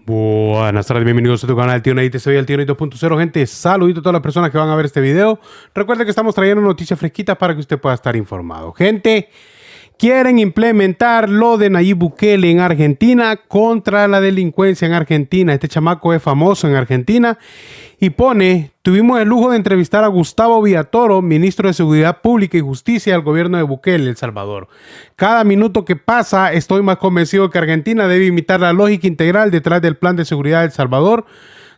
Buenas tardes, bienvenidos a tu canal Tío Nayito, soy el Tío Nayito 2.0, gente. Saludito a todas las personas que van a ver este video. Recuerden que estamos trayendo noticias fresquitas para que usted pueda estar informado. Gente, quieren implementar lo de Nayib Bukele en Argentina contra la delincuencia en Argentina. Este chamaco es famoso en Argentina y tuvimos el lujo de entrevistar a Gustavo Villatoro, ministro de Seguridad Pública y Justicia del gobierno de Bukele, El Salvador. Cada minuto que pasa estoy más convencido que Argentina debe imitar la lógica integral detrás del plan de seguridad de El Salvador.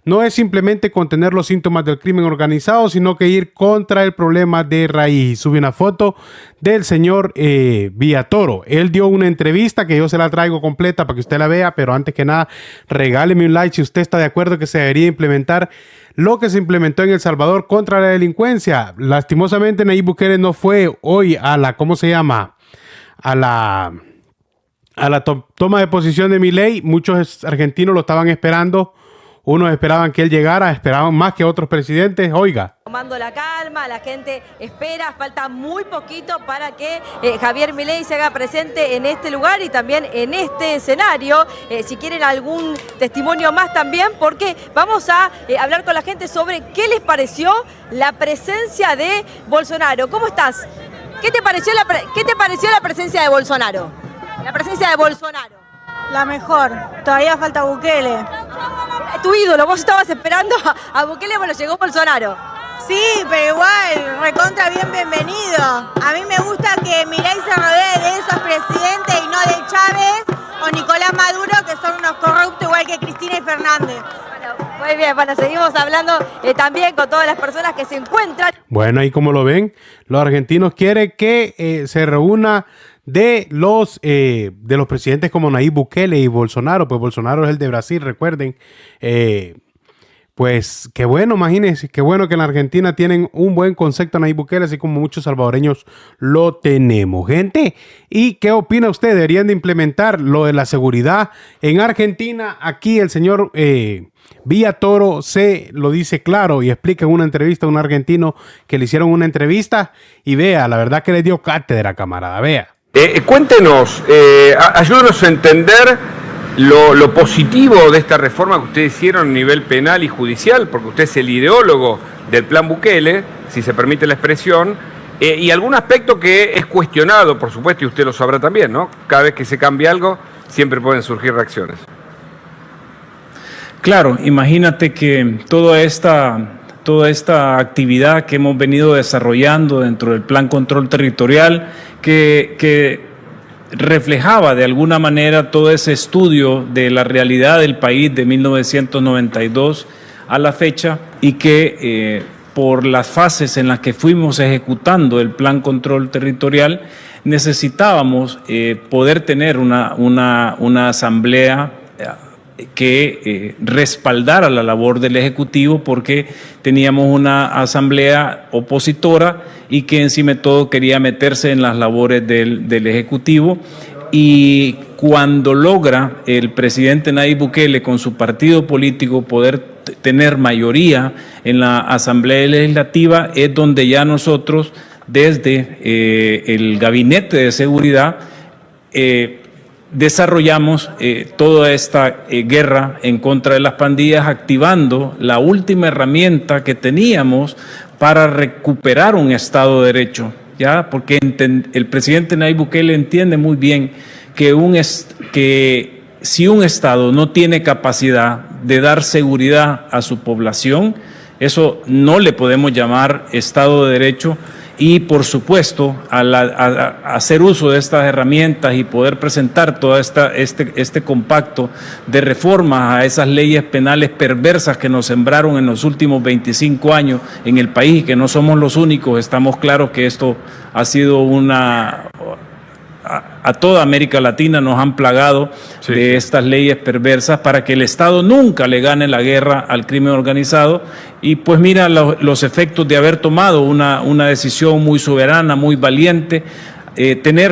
No es simplemente contener los síntomas del crimen organizado, sino que ir contra el problema de raíz. Sube una foto del señor Villatoro. Él dio una entrevista que yo se la traigo completa para que usted la vea, pero antes que nada, regáleme un like si usted está de acuerdo que se debería implementar lo que se implementó en El Salvador contra la delincuencia. Lastimosamente, Nayib Bukele no fue hoy a la, ¿cómo se llama? A la toma de posición de Milei. Muchos argentinos lo estaban esperando. Unos esperaban que él llegara, esperaban más que otros presidentes. Oiga. Tomando la calma, la gente espera, falta muy poquito para que Javier Milei se haga presente en este lugar y también en este escenario. Si quieren algún testimonio más también, porque vamos a hablar con la gente sobre qué les pareció la presencia de Bolsonaro. ¿Cómo estás? ¿Qué te pareció la presencia de Bolsonaro? La presencia de Bolsonaro. La mejor, todavía falta Bukele. Tu ídolo, vos estabas esperando a Bukele, bueno, llegó Bolsonaro. Sí, pero igual, recontra bienvenido. A mí me gusta que Milei se rodee de esos presidentes y no de Chávez o Nicolás Maduro, que son unos corruptos igual que Cristina y Fernández. Bueno, muy bien, bueno, seguimos hablando también con todas las personas que se encuentran. Bueno, ahí como lo ven, los argentinos quieren que se reúna de los presidentes como Nayib Bukele y Bolsonaro. Pues Bolsonaro es el de Brasil, recuerden. Pues qué bueno, imagínense, qué bueno que en la Argentina tienen un buen concepto a Nayib Bukele, así como muchos salvadoreños lo tenemos. Gente, ¿y qué opina usted? ¿Deberían de implementar lo de la seguridad en Argentina? Aquí el señor Villatoro se lo dice claro y explica en una entrevista a un argentino que le hicieron una entrevista y vea, la verdad que le dio cátedra, camarada, vea. Cuéntenos, ayúdenos a entender lo positivo de esta reforma que ustedes hicieron a nivel penal y judicial, porque usted es el ideólogo del plan Bukele, si se permite la expresión, y algún aspecto que es cuestionado, por supuesto, y usted lo sabrá también, ¿no? Cada vez que se cambia algo, siempre pueden surgir reacciones. Claro, imagínate que toda esta actividad que hemos venido desarrollando dentro del Plan Control Territorial, que reflejaba de alguna manera todo ese estudio de la realidad del país de 1992 a la fecha y que por las fases en las que fuimos ejecutando el Plan Control Territorial necesitábamos poder tener una asamblea que respaldara la labor del Ejecutivo, porque teníamos una asamblea opositora y que encima de todo quería meterse en las labores del Ejecutivo. Y cuando logra el presidente Nayib Bukele con su partido político poder tener mayoría en la Asamblea Legislativa, es donde ya nosotros desde el Gabinete de Seguridad desarrollamos toda esta guerra en contra de las pandillas, activando la última herramienta que teníamos para recuperar un Estado de Derecho, ¿ya? Porque el presidente Nayib Bukele entiende muy bien que si un Estado no tiene capacidad de dar seguridad a su población, eso no le podemos llamar Estado de Derecho. Y por supuesto, al hacer uso de estas herramientas y poder presentar todo este compacto de reformas a esas leyes penales perversas que nos sembraron en los últimos 25 años en el país, y que no somos los únicos, estamos claros que esto ha sido a toda América Latina nos han plagado de estas leyes perversas para que el Estado nunca le gane la guerra al crimen organizado. Y pues mira los efectos de haber tomado una decisión muy soberana, muy valiente,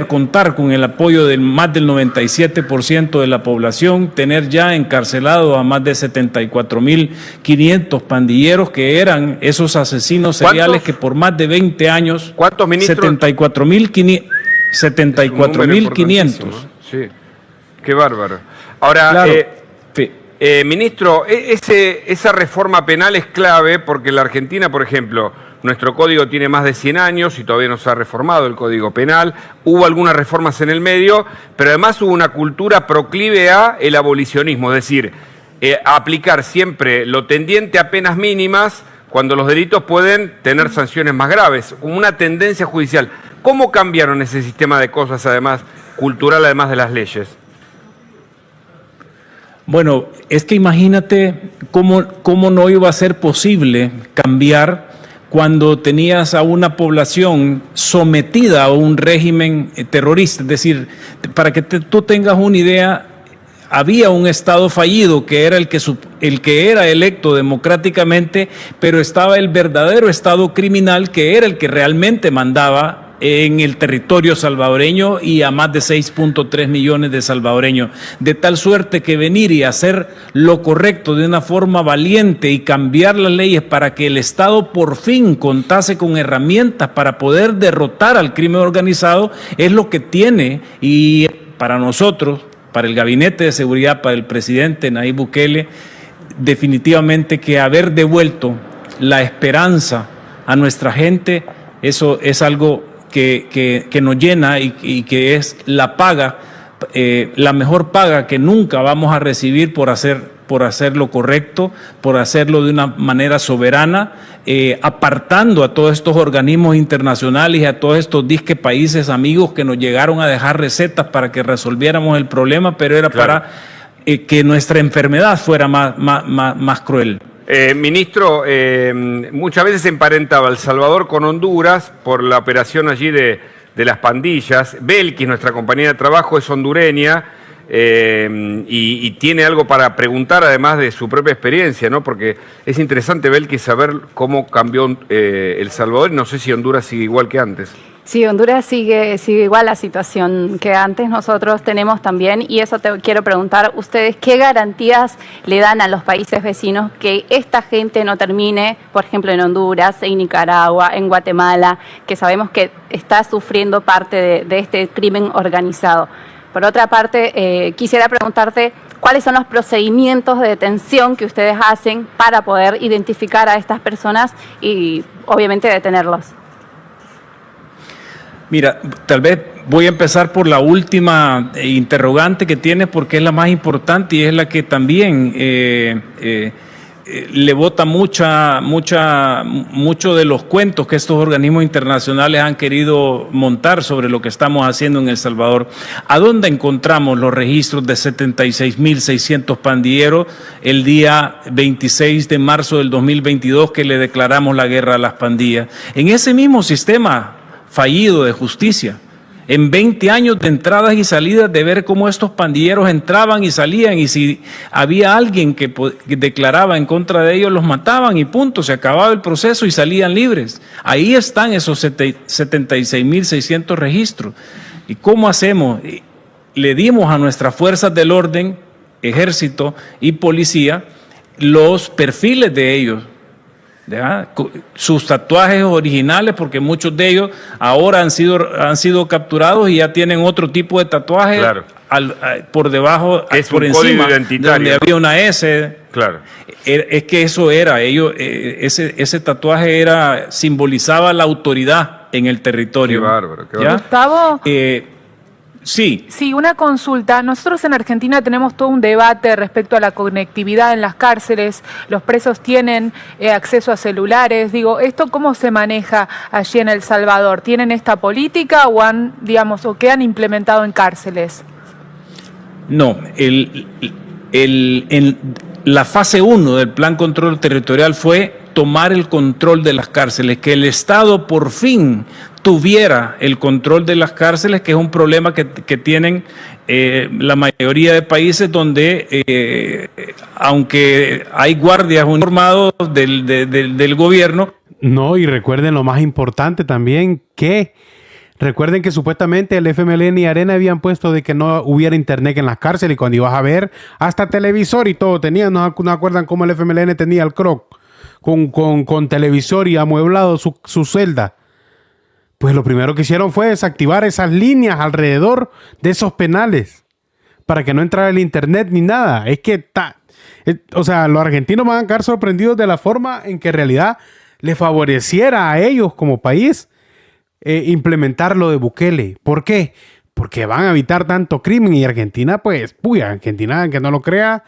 contar con el apoyo de más del 97% de la población, tener ya encarcelado a más de 74.500 pandilleros que eran esos asesinos seriales que por más de 20 años... ¿Cuántos ministros? 74.500. Sí, qué bárbaro. Ahora, claro, Ministro, esa reforma penal es clave porque en la Argentina, por ejemplo, nuestro código tiene más de 100 años y todavía no se ha reformado el código penal. Hubo algunas reformas en el medio, pero además hubo una cultura proclive a el abolicionismo, es decir, a aplicar siempre lo tendiente a penas mínimas cuando los delitos pueden tener sanciones más graves. Una tendencia judicial. ¿Cómo cambiaron ese sistema de cosas, además, cultural, además de las leyes? Bueno, es que imagínate cómo no iba a ser posible cambiar cuando tenías a una población sometida a un régimen terrorista. Es decir, para que tú tengas una idea, había un Estado fallido que era el que era electo democráticamente, pero estaba el verdadero Estado criminal que era el que realmente mandaba en el territorio salvadoreño y a más de 6.3 millones de salvadoreños, de tal suerte que venir y hacer lo correcto de una forma valiente y cambiar las leyes para que el Estado por fin contase con herramientas para poder derrotar al crimen organizado es lo que tiene, y para nosotros, para el Gabinete de Seguridad, para el presidente Nayib Bukele, definitivamente que haber devuelto la esperanza a nuestra gente, eso es algo que nos llena y que es la paga, la mejor paga que nunca vamos a recibir por hacer lo correcto, por hacerlo de una manera soberana, apartando a todos estos organismos internacionales y a todos estos disque países amigos que nos llegaron a dejar recetas para que resolviéramos el problema, pero era para que nuestra enfermedad fuera más cruel. Ministro, muchas veces se emparentaba El Salvador con Honduras por la operación allí de las pandillas. Belkis, nuestra compañera de trabajo, es hondureña y tiene algo para preguntar además de su propia experiencia, ¿no? Porque es interesante, Belkis, saber cómo cambió El Salvador, y no sé si Honduras sigue igual que antes. Sí, Honduras sigue igual la situación que antes nosotros tenemos también, y eso te quiero preguntar, ustedes, ¿qué garantías le dan a los países vecinos que esta gente no termine, por ejemplo, en Honduras, en Nicaragua, en Guatemala, que sabemos que está sufriendo parte de este crimen organizado? Por otra parte, quisiera preguntarte, ¿cuáles son los procedimientos de detención que ustedes hacen para poder identificar a estas personas y, obviamente, detenerlos? Mira, tal vez voy a empezar por la última interrogante que tienes, porque es la más importante y es la que también le bota mucho de los cuentos que estos organismos internacionales han querido montar sobre lo que estamos haciendo en El Salvador. ¿A dónde encontramos los registros de 76.600 pandilleros el día 26 de marzo del 2022 que le declaramos la guerra a las pandillas? En ese mismo sistema fallido de justicia, en 20 años de entradas y salidas, de ver cómo estos pandilleros entraban y salían, y si había alguien que declaraba en contra de ellos, los mataban y punto, se acababa el proceso y salían libres. Ahí están esos 76.600 registros. ¿Y cómo hacemos? Le dimos a nuestras fuerzas del orden, ejército y policía, los perfiles de ellos, sus tatuajes originales, porque muchos de ellos ahora han sido capturados y ya tienen otro tipo de tatuaje, claro, por debajo, por encima, donde había una S. Claro. Es que eso era, ese tatuaje simbolizaba la autoridad en el territorio. Qué bárbaro, qué bárbaro. Gustavo. Sí. Sí, una consulta. Nosotros en Argentina tenemos todo un debate respecto a la conectividad en las cárceles. Los presos tienen acceso a celulares. Digo, ¿esto cómo se maneja allí en El Salvador? ¿Tienen esta política o o qué han implementado en cárceles? No, la fase 1 del Plan Control Territorial fue tomar el control de las cárceles, que el Estado por fin tuviera el control de las cárceles, que es un problema que tienen la mayoría de países donde, aunque hay guardias uniformados del gobierno. No, y recuerden lo más importante también, recuerden que supuestamente el FMLN y Arena habían puesto de que no hubiera internet en las cárceles, y cuando ibas a ver, hasta televisor y todo tenían. ¿No acuerdan cómo el FMLN tenía el CROC con televisor y amueblado su celda? Pues lo primero que hicieron fue desactivar esas líneas alrededor de esos penales para que no entrara el internet ni nada. Es que O sea, los argentinos van a quedar sorprendidos de la forma en que en realidad le favoreciera a ellos como país implementar lo de Bukele. ¿Por qué? Porque van a evitar tanto crimen y Argentina, pues, puya, Argentina, que no lo crea,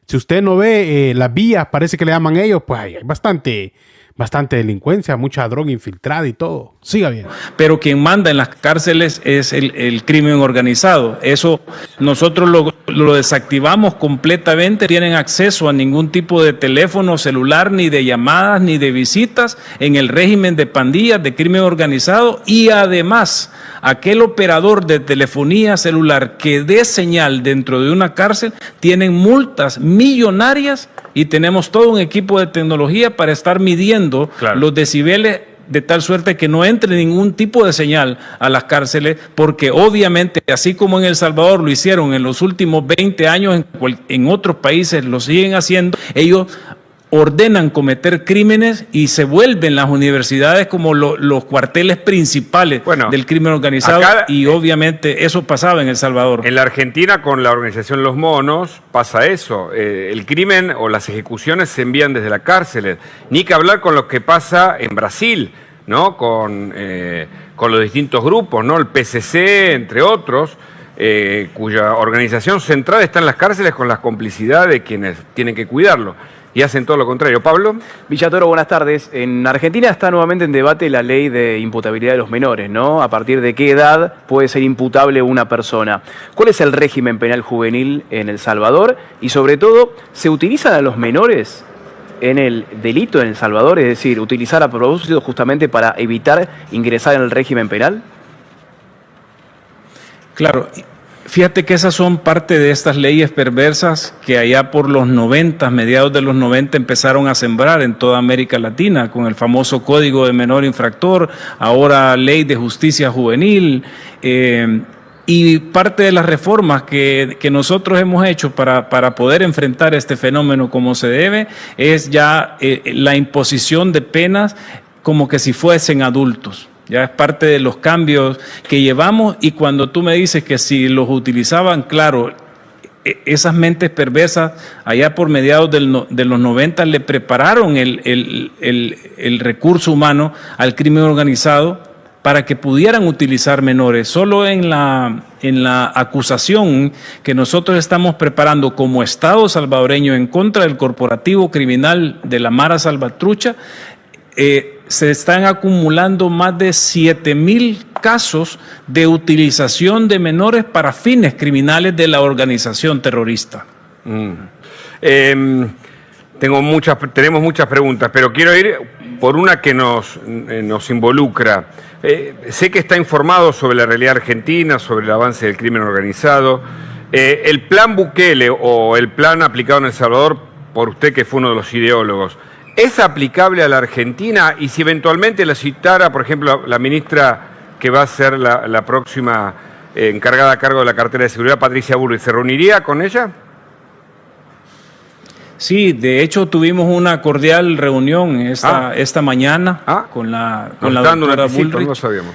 si usted no ve las vías, parece que le llaman ellos, pues hay bastante delincuencia, mucha droga infiltrada y todo. Siga bien. Pero quien manda en las cárceles es el crimen organizado. Eso nosotros lo desactivamos completamente. Tienen acceso a ningún tipo de teléfono celular, ni de llamadas, ni de visitas en el régimen de pandillas, de crimen organizado. Y además, aquel operador de telefonía celular que dé señal dentro de una cárcel, tienen multas millonarias y tenemos todo un equipo de tecnología para estar midiendo los decibeles de tal suerte que no entre ningún tipo de señal a las cárceles, porque obviamente, así como en El Salvador lo hicieron en los últimos 20 años, en otros países lo siguen haciendo, ellos ordenan cometer crímenes y se vuelven las universidades como los cuarteles principales del crimen organizado, y obviamente eso pasaba en El Salvador. En la Argentina, con la organización Los Monos, pasa eso. El crimen o las ejecuciones se envían desde las cárceles. Ni que hablar con lo que pasa en Brasil, ¿no? Con los distintos grupos, ¿no? El PCC, entre otros, cuya organización central está en las cárceles con la complicidad de quienes tienen que cuidarlo. Y hacen todo lo contrario. Pablo. Villatoro, buenas tardes. En Argentina está nuevamente en debate la ley de imputabilidad de los menores, ¿no? A partir de qué edad puede ser imputable una persona. ¿Cuál es el régimen penal juvenil en El Salvador? Y sobre todo, ¿se utilizan a los menores en el delito en El Salvador? Es decir, utilizar a propósito justamente para evitar ingresar en el régimen penal. Claro. Fíjate que esas son parte de estas leyes perversas que allá por los 90, mediados de los 90, empezaron a sembrar en toda América Latina, con el famoso Código de Menor Infractor, ahora Ley de Justicia Juvenil, y parte de las reformas que nosotros hemos hecho para poder enfrentar este fenómeno como se debe, es ya la imposición de penas como que si fuesen adultos. Ya es parte de los cambios que llevamos, y cuando tú me dices que si los utilizaban, claro, esas mentes perversas allá por mediados de los 90 le prepararon el recurso humano al crimen organizado para que pudieran utilizar menores. Solo en la acusación que nosotros estamos preparando como Estado salvadoreño en contra del corporativo criminal de la Mara Salvatrucha, se están acumulando más de 7,000 casos de utilización de menores para fines criminales de la organización terrorista. Tenemos muchas preguntas, pero quiero ir por una que nos involucra. Sé que está informado sobre la realidad argentina, sobre el avance del crimen organizado. El plan Bukele o el plan aplicado en El Salvador, por usted que fue uno de los ideólogos, ¿es aplicable a la Argentina? Y si eventualmente la citara, por ejemplo, la ministra que va a ser la próxima encargada a cargo de la cartera de seguridad, Patricia Bullrich, ¿se reuniría con ella? Sí, de hecho tuvimos una cordial reunión esta mañana con la doctora Bullrich. No lo sabíamos.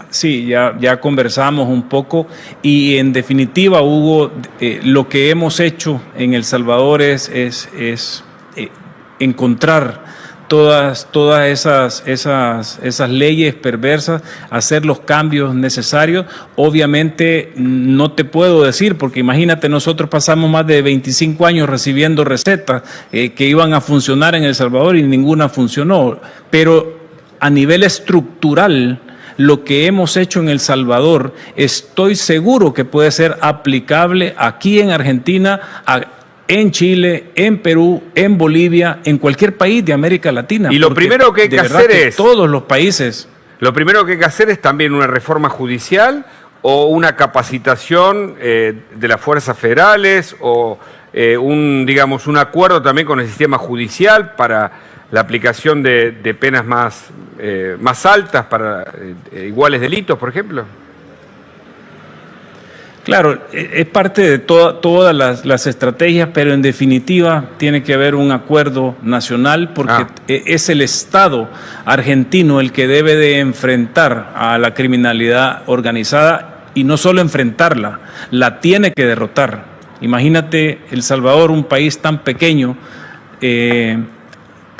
Sí, ya conversamos un poco, y en definitiva, Hugo, lo que hemos hecho en El Salvador es encontrar todas esas leyes perversas, hacer los cambios necesarios. Obviamente no te puedo decir, porque imagínate, nosotros pasamos más de 25 años recibiendo recetas que iban a funcionar en El Salvador y ninguna funcionó, pero a nivel estructural, lo que hemos hecho en El Salvador, estoy seguro que puede ser aplicable aquí en Argentina, en Chile, en Perú, en Bolivia, en cualquier país de América Latina. Y lo primero que hay que hacer es... todos los países... Lo primero que hay que hacer es también una reforma judicial o una capacitación de las fuerzas federales o un acuerdo también con el sistema judicial para la aplicación de penas más altas para iguales delitos, por ejemplo. Claro, es parte de todas las estrategias, pero en definitiva tiene que haber un acuerdo nacional, porque es el Estado argentino el que debe de enfrentar a la criminalidad organizada, y no solo enfrentarla, la tiene que derrotar. Imagínate El Salvador, un país tan pequeño,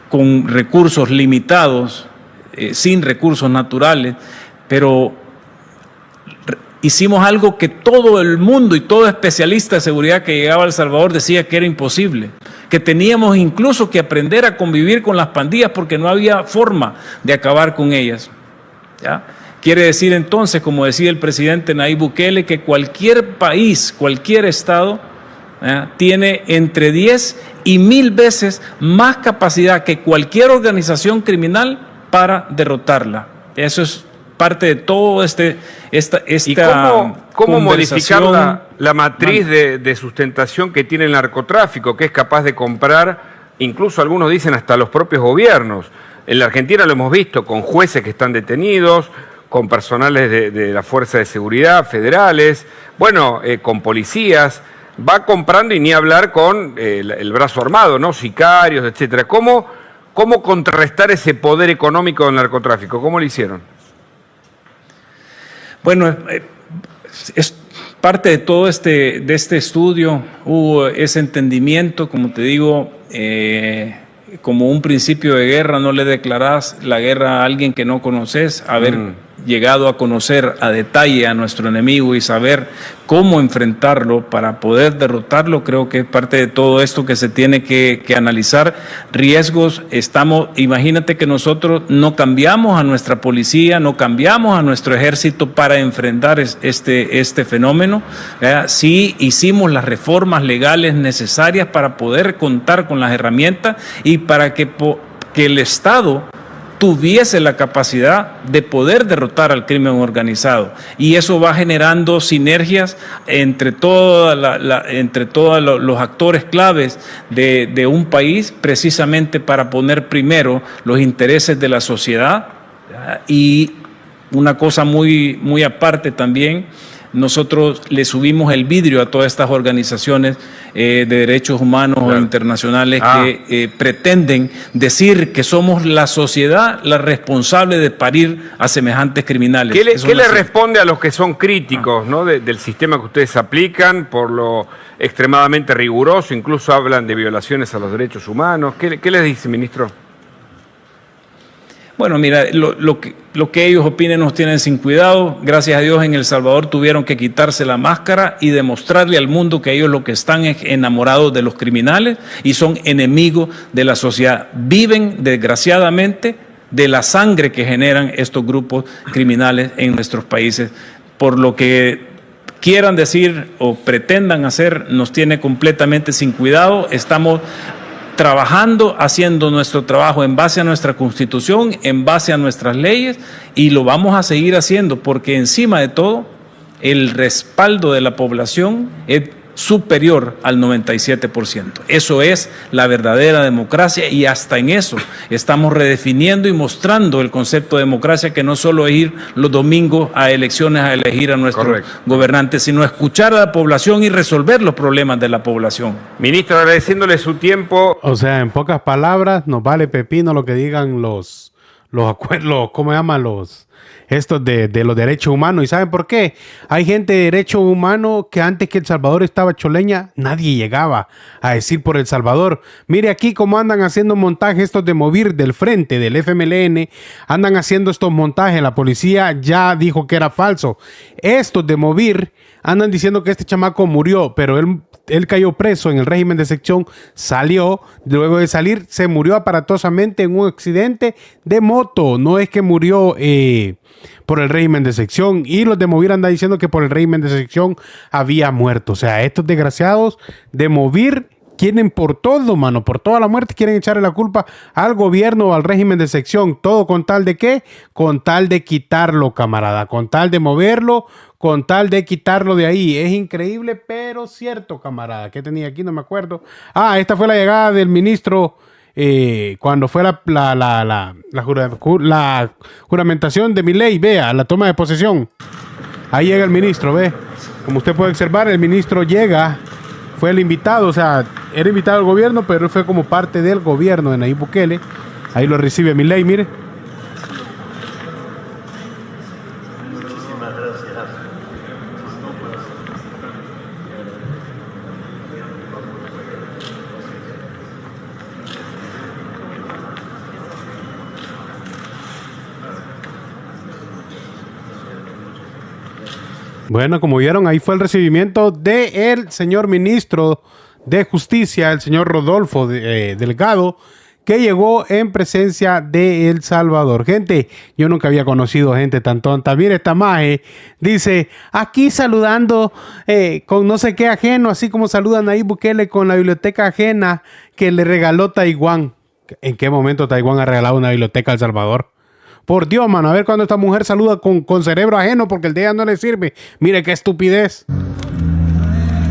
con recursos limitados, sin recursos naturales, pero hicimos algo que todo el mundo y todo especialista de seguridad que llegaba a El Salvador decía que era imposible, que teníamos incluso que aprender a convivir con las pandillas porque no había forma de acabar con ellas, ¿ya? Quiere decir entonces, como decía el presidente Nayib Bukele, que cualquier país, cualquier estado, tiene entre 10 y 1000 veces más capacidad que cualquier organización criminal para derrotarla. Eso es parte de todo esta ¿Y cómo modificar la matriz de sustentación que tiene el narcotráfico, que es capaz de comprar, incluso algunos dicen hasta los propios gobiernos? En la Argentina lo hemos visto con jueces que están detenidos, con personales de la Fuerza de Seguridad federales, bueno, con policías, va comprando y ni hablar con el brazo armado, ¿no? Sicarios, etcétera. ¿Cómo contrarrestar ese poder económico del narcotráfico? ¿Cómo lo hicieron? Bueno, es parte de todo este estudio, hubo ese entendimiento, como te digo, como un principio de guerra, no le declarás la guerra a alguien que no conoces, haber llegado a conocer a detalle a nuestro enemigo y saber cómo enfrentarlo para poder derrotarlo, creo que es parte de todo esto que se tiene que analizar. Riesgos, imagínate que nosotros no cambiamos a nuestra policía, no cambiamos a nuestro ejército para enfrentar este fenómeno. Sí hicimos las reformas legales necesarias para poder contar con las herramientas y para que el Estado tuviese la capacidad de poder derrotar al crimen organizado, y eso va generando sinergias entre todos los actores claves de un país, precisamente para poner primero los intereses de la sociedad. Y una cosa muy aparte también, nosotros le subimos el vidrio a todas estas organizaciones de derechos humanos internacionales que pretenden decir que somos la sociedad la responsable de parir a semejantes criminales. ¿Qué le responde a los que son críticos, ¿no? del sistema que ustedes aplican por lo extremadamente riguroso? Incluso hablan de violaciones a los derechos humanos. ¿Qué les dice, ministro? Bueno, mira, lo que ellos opinen nos tienen sin cuidado. Gracias a Dios en El Salvador tuvieron que quitarse la máscara y demostrarle al mundo que ellos lo que están es enamorados de los criminales y son enemigos de la sociedad. Viven, desgraciadamente, de la sangre que generan estos grupos criminales en nuestros países. Por lo que quieran decir o pretendan hacer, nos tiene completamente sin cuidado. Estamos trabajando, haciendo nuestro trabajo en base a nuestra Constitución, en base a nuestras leyes, y lo vamos a seguir haciendo porque encima de todo el respaldo de la población es superior al 97%. Eso es la verdadera democracia, y hasta en eso estamos redefiniendo y mostrando el concepto de democracia, que no solo es ir los domingos a elecciones a elegir a nuestros gobernantes, sino escuchar a la población y resolver los problemas de la población. Ministro, agradeciéndole su tiempo. O sea, en pocas palabras, nos vale pepino lo que digan los acuerdos, ¿cómo se llaman estos de los derechos humanos? ¿Y saben por qué? Hay gente de derechos humanos que antes que El Salvador estaba choleña, nadie llegaba a decir por El Salvador. Mire aquí cómo andan haciendo montajes estos de Movir del frente, del FMLN, andan haciendo estos montajes. La policía ya dijo que era falso. Estos de Movir andan diciendo que este chamaco murió, pero él cayó preso en el régimen de sección, salió, luego de salir se murió aparatosamente en un accidente de moto. No es que murió por el régimen de sección, y los de Movir andan diciendo que por el régimen de sección había muerto. O sea, estos desgraciados de Movir quieren por todo, mano, por toda la muerte, quieren echarle la culpa al gobierno o al régimen de sección. Todo con tal de ¿qué? Con tal de quitarlo, camarada, con tal de moverlo, con tal de quitarlo de ahí. Es increíble, pero cierto, camarada. ¿Qué tenía aquí? No me acuerdo. Esta fue la llegada del ministro cuando fue la juramentación de Milei. Vea, la toma de posesión. Ahí llega el ministro, ve. Como usted puede observar, el ministro llega, fue el invitado, o sea, era invitado al gobierno, pero él fue como parte del gobierno de Nayib Bukele. Ahí lo recibe Milei, mire. Bueno, como vieron, ahí fue el recibimiento del señor ministro de Justicia, el señor Rodolfo Delgado, que llegó en presencia de El Salvador. Gente, yo nunca había conocido gente tan tonta. Mire, esta maje dice, aquí saludando con no sé qué ajeno, así como saludan ahí Bukele con la biblioteca ajena que le regaló Taiwán. ¿En qué momento Taiwán ha regalado una biblioteca a El Salvador? Por Dios, mano, a ver cuando esta mujer saluda con cerebro ajeno porque el de ella no le sirve. Mire qué estupidez.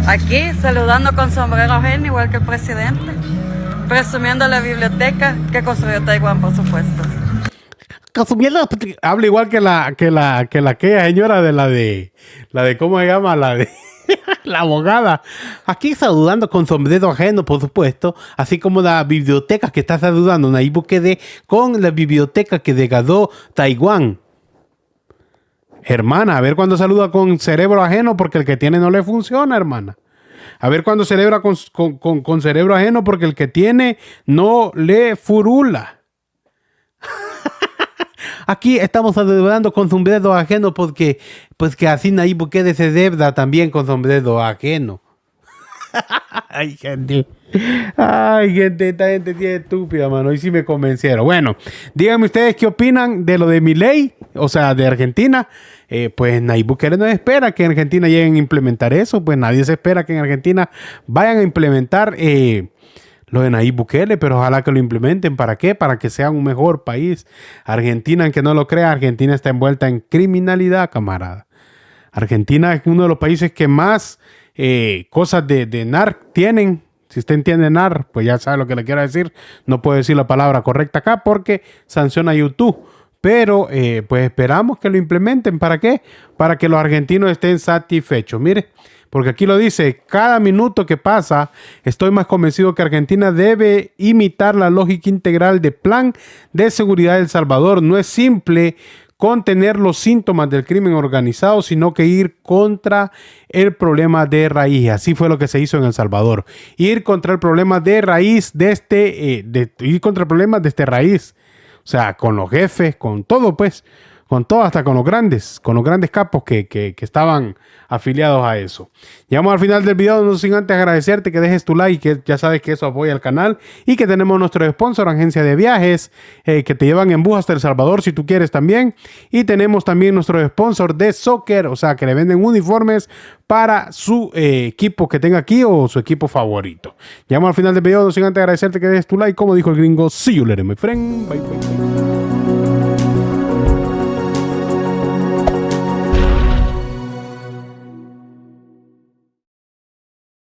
Aquí saludando con sombrero ajeno, igual que el presidente. Presumiendo la biblioteca que construyó Taiwán, por supuesto. Habla igual que aquella señora de la de ¿cómo se llama? La de la abogada. Aquí saludando con sombrero ajeno, por supuesto, así como la biblioteca que está saludando Nayib Bukele con la biblioteca que regaló Taiwán. Hermana, a ver cuando saluda con cerebro ajeno porque el que tiene no le funciona, hermana. A ver cuando celebra con cerebro ajeno porque el que tiene no le furula. Aquí estamos celebrando con sombrero ajeno porque pues que así Nayib Bukele se celebra también con sombrero ajeno. Ay, gente. Ay, gente, esta gente tiene estúpida, mano. Y sí me convencieron. Bueno, díganme ustedes qué opinan de lo de Milei, o sea, de Argentina. Pues Nayib Bukele no espera que en Argentina lleguen a implementar eso. Pues nadie se espera que en Argentina vayan a implementar lo de Nayib Bukele, pero ojalá que lo implementen. ¿Para qué? Para que sea un mejor país. Argentina, aunque no lo crea, Argentina está envuelta en criminalidad, camarada. Argentina es uno de los países que más cosas de NAR tienen. Si usted entiende NAR, pues ya sabe lo que le quiero decir. No puedo decir la palabra correcta acá porque sanciona YouTube. Pero pues esperamos que lo implementen. ¿Para qué? Para que los argentinos estén satisfechos. Mire, porque aquí lo dice, cada minuto que pasa, estoy más convencido que Argentina debe imitar la lógica integral del plan de seguridad de El Salvador. No es simple contener los síntomas del crimen organizado, sino que ir contra el problema de raíz. Así fue lo que se hizo en El Salvador. Ir contra el problema de raíz ir contra el problema de raíz. O sea, con los jefes, con todo, pues, con todo, hasta con los grandes capos que estaban afiliados a eso. Llegamos al final del video, no sin antes agradecerte que dejes tu like, que ya sabes que eso apoya al canal, y que tenemos nuestro sponsor, agencia de viajes, que te llevan en bus hasta El Salvador si tú quieres también, y tenemos también nuestro sponsor de soccer, o sea, que le venden uniformes para su equipo que tenga aquí o su equipo favorito. Llegamos al final del video, no sin antes agradecerte que dejes tu like, como dijo el gringo, see you later, my friend, bye, bye, bye.